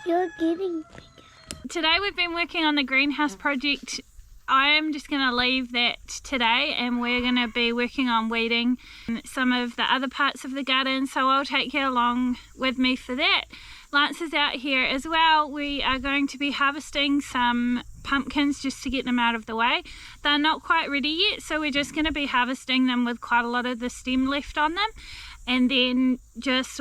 You're getting bigger. Today we've been working on the greenhouse project. I am just going to leave that today and we're going to be working on weeding some of the other parts of the garden, so I'll take you along with me for that. Lance is out here as well. We are going to be harvesting some pumpkins just to get them out of the way. They're not quite ready yet, so we're just going to be harvesting them with quite a lot of the stem left on them, and then just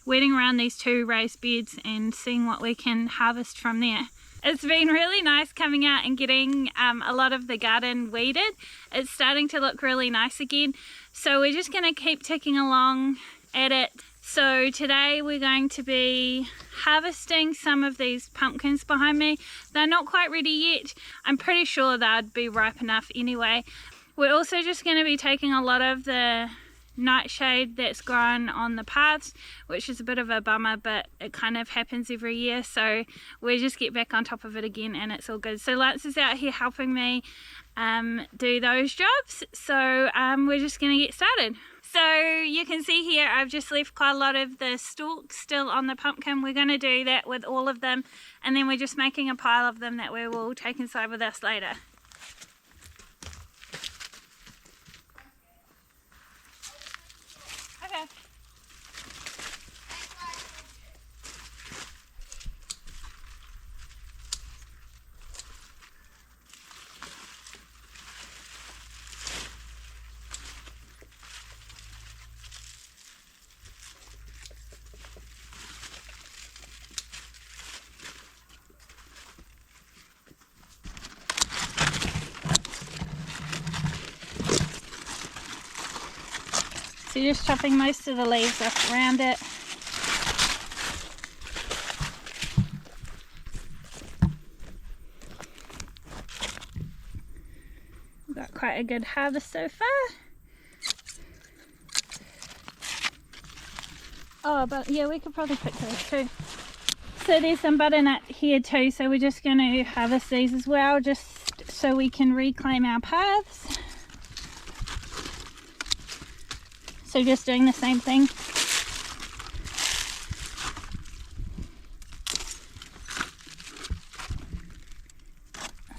weeding around these 2 raised beds and seeing what we can harvest from there. It's been really nice coming out and getting a lot of the garden weeded. It's starting to look really nice again, so we're just going to keep ticking along at it. So today we're going to be harvesting some of these pumpkins behind me. They're not quite ready yet. I'm pretty sure they'd be ripe enough anyway. We're also just going to be taking a lot of the nightshade that's grown on the paths, which is a bit of a bummer, but it kind of happens every year, so we just get back on top of it again and it's all good. So Lance is out here helping me do those jobs, so we're just going to get started. So you can see here I've just left quite a lot of the stalks still on the pumpkin. We're going to do that with all of them, and then we're just making a pile of them that we will take inside with us later. Okay. So just chopping most of the leaves off around it. We've got quite a good harvest so far. Oh, but yeah, we could probably pick those too. So there's some butternut here too, so we're just going to harvest these as well, just so we can reclaim our paths. So just doing the same thing.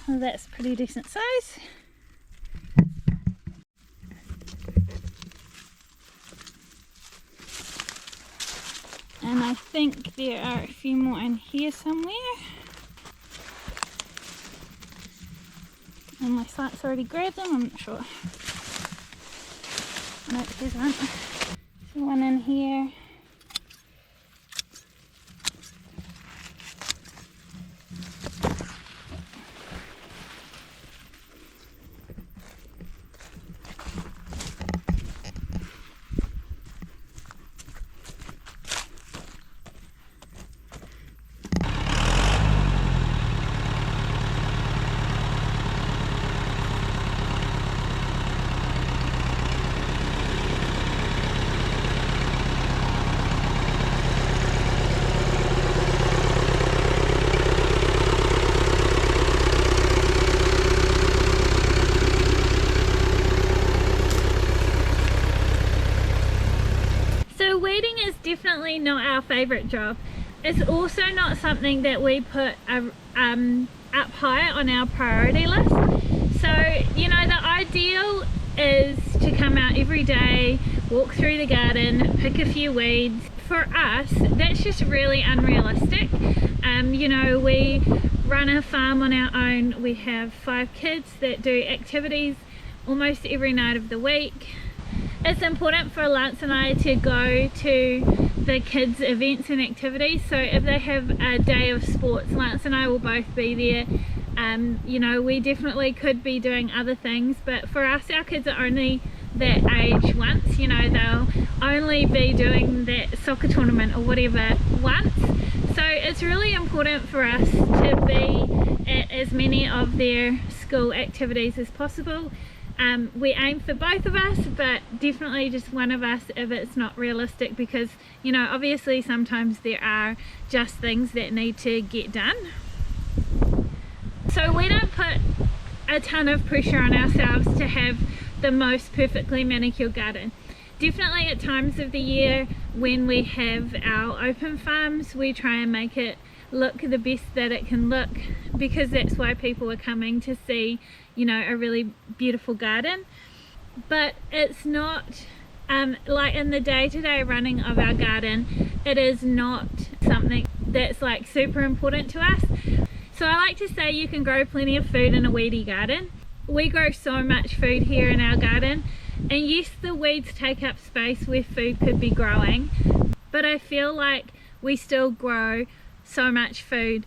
Oh, that's pretty decent size. And I think there are a few more in here somewhere. Unless Lance already grabbed them, I'm not sure. Nope, there's one. There's one in here. Definitely not our favorite job. It's also not something that we put up high on our priority list. So, you know, the ideal is to come out every day, walk through the garden, pick a few weeds. For us, that's just really unrealistic. You know, we run a farm on our own. We have 5 kids that do activities almost every night of the week. It's important for Lance and I to go to the kids' events and activities, so if they have a day of sports, Lance and I will both be there. You know, we definitely could be doing other things, but for us, our kids are only that age once. You know, they'll only be doing that soccer tournament or whatever once, so it's really important for us to be at as many of their school activities as possible. We aim for both of us, but definitely just one of us if it's not realistic, because, you know, obviously sometimes there are just things that need to get done. So we don't put a ton of pressure on ourselves to have the most perfectly manicured garden. Definitely at times of the year when we have our open farms, we try and make it look the best that it can look, because that's why people are coming to see, you know, a really beautiful garden. But it's not like in the day-to-day running of our garden, it is not something that's like super important to us. So I like to say you can grow plenty of food in a weedy garden. We grow so much food here in our garden, and yes, the weeds take up space where food could be growing, but I feel like we still grow so much food,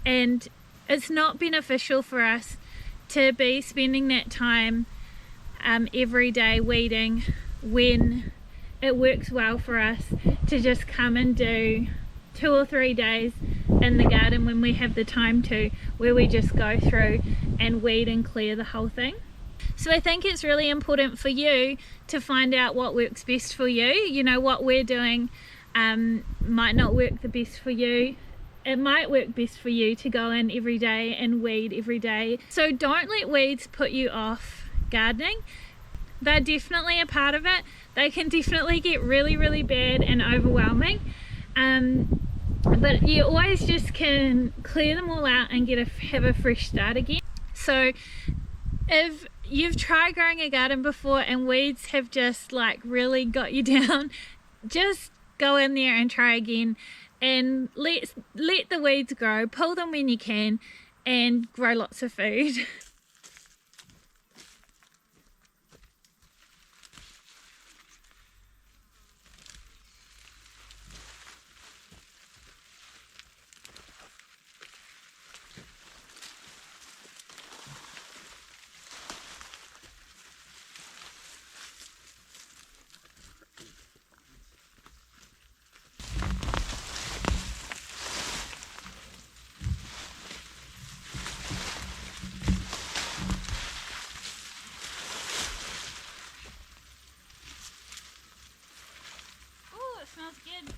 and it's not beneficial for us to be spending that time every day weeding when it works well for us to just come and do 2 or 3 days in the garden when we have the time to, where we just go through and weed and clear the whole thing. So I think it's really important for you to find out what works best for you. You know, what we're doing might not work the best for you. It might work best for you to go in every day and weed every day. So don't let weeds put you off gardening. They're definitely a part of it. They can definitely get really, really bad and overwhelming. But you always just can clear them all out and have a fresh start again. So if you've tried growing a garden before and weeds have just like really got you down, just go in there and try again, and let the weeds grow, pull them when you can, and grow lots of food. Smells good.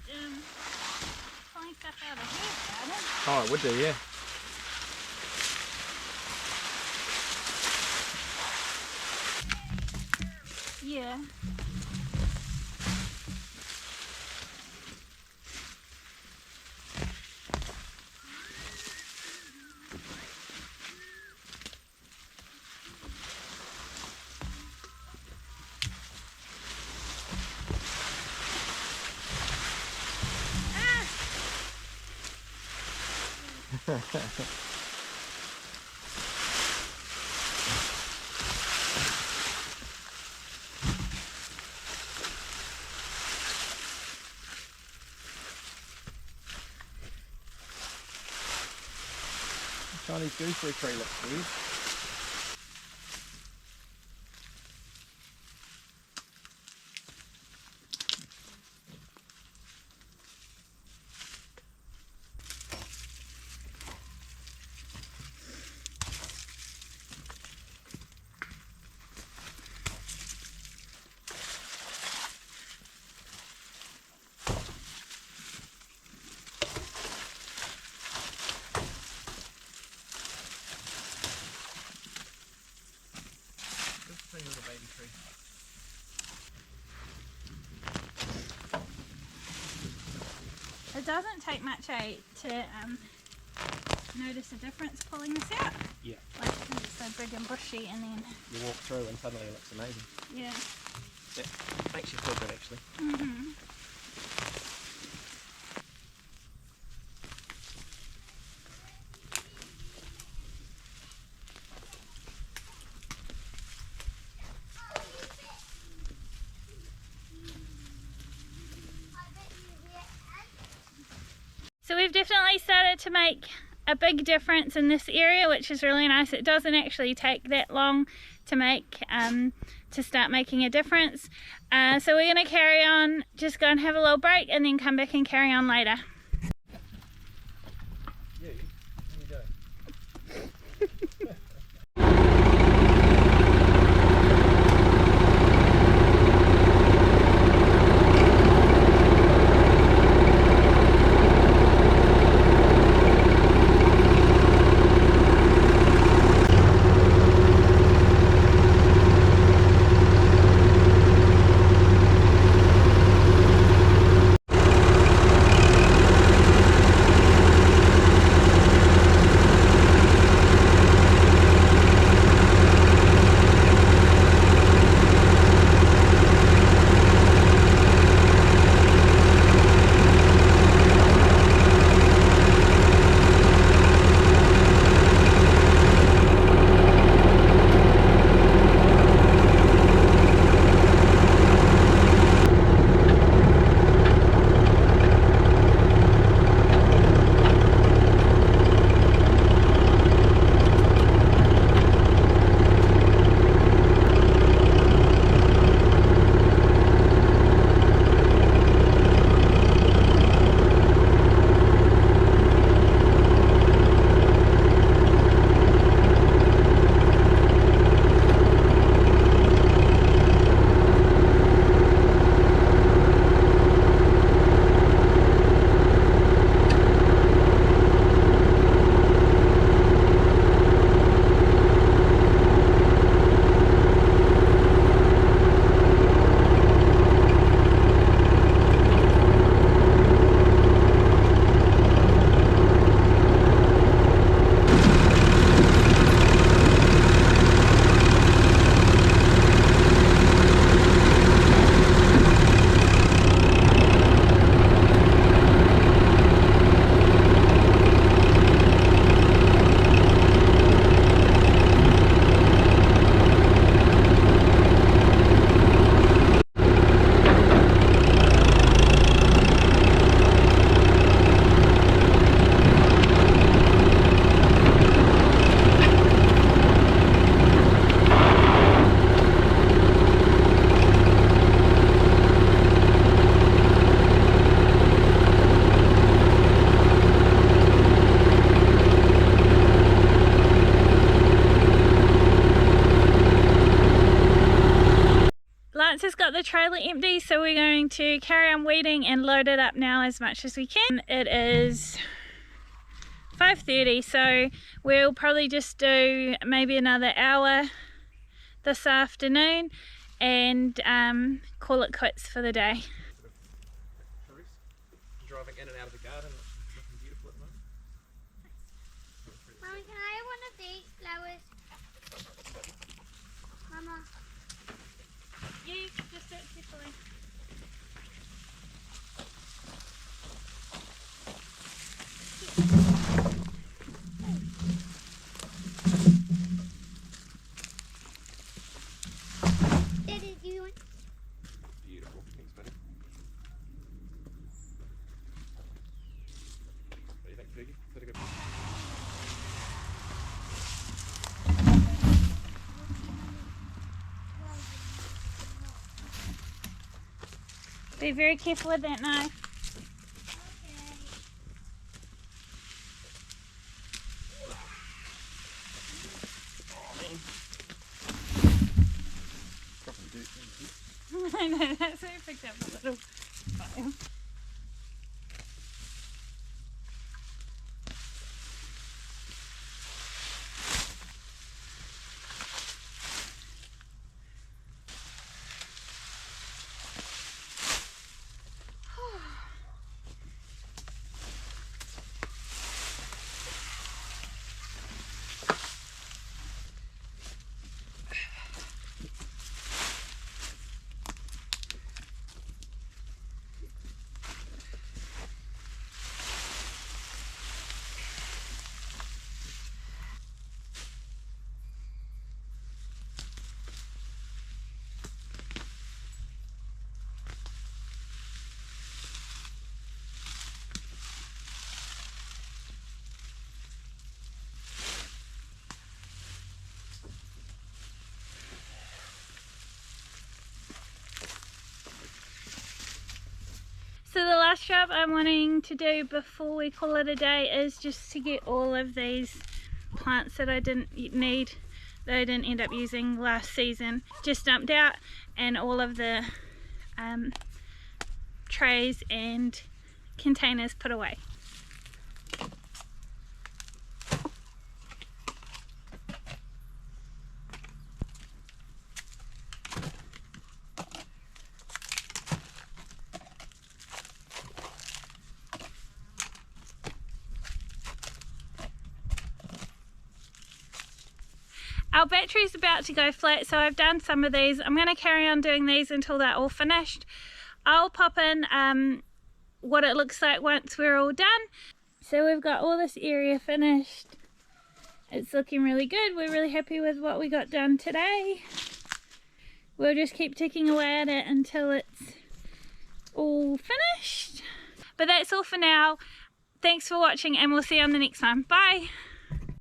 Pulling stuff out of here, garden. Oh, it would do, yeah. Yeah. Chinese gooseberry tree looks good. Little baby tree. It doesn't take much to notice a difference pulling this out. Yeah. Like, it's so big and bushy, and then You walk through and suddenly it looks amazing. yeah. Yeah. Makes you feel good actually. Mhm. So we've definitely started to make a big difference in this area, which is really nice. It doesn't actually take that long to make to start making a difference. So we're going to carry on, just go and have a little break, and then come back and carry on later. Yeah, how you doing? trailer empty, so we're going to carry on weeding and load it up now as much as we can. It is 5:30, so we'll probably just do maybe another hour this afternoon and call it quits for the day. Driving in and out of the garden, it's looking beautiful at the moment. Mommy, can I have one of these flowers? Mama. You just do it carefully. Daddy, do you want? Beautiful. Thanks, buddy. What do you think, Fergie? Is that a good one? Be very careful with that knife. I know, that's why I picked up a little file. So the last job I'm wanting to do before we call it a day is just to get all of these plants that I didn't need, that I didn't end up using last season, just dumped out, and all of the trays and containers put away. Our battery's about to go flat, so I've done some of these. I'm going to carry on doing these until they're all finished. I'll pop in what it looks like once we're all done. So we've got all this area finished. It's looking really good. We're really happy with what we got done today. We'll just keep ticking away at it until it's all finished. But that's all for now. Thanks for watching, and we'll see you on the next one. Bye!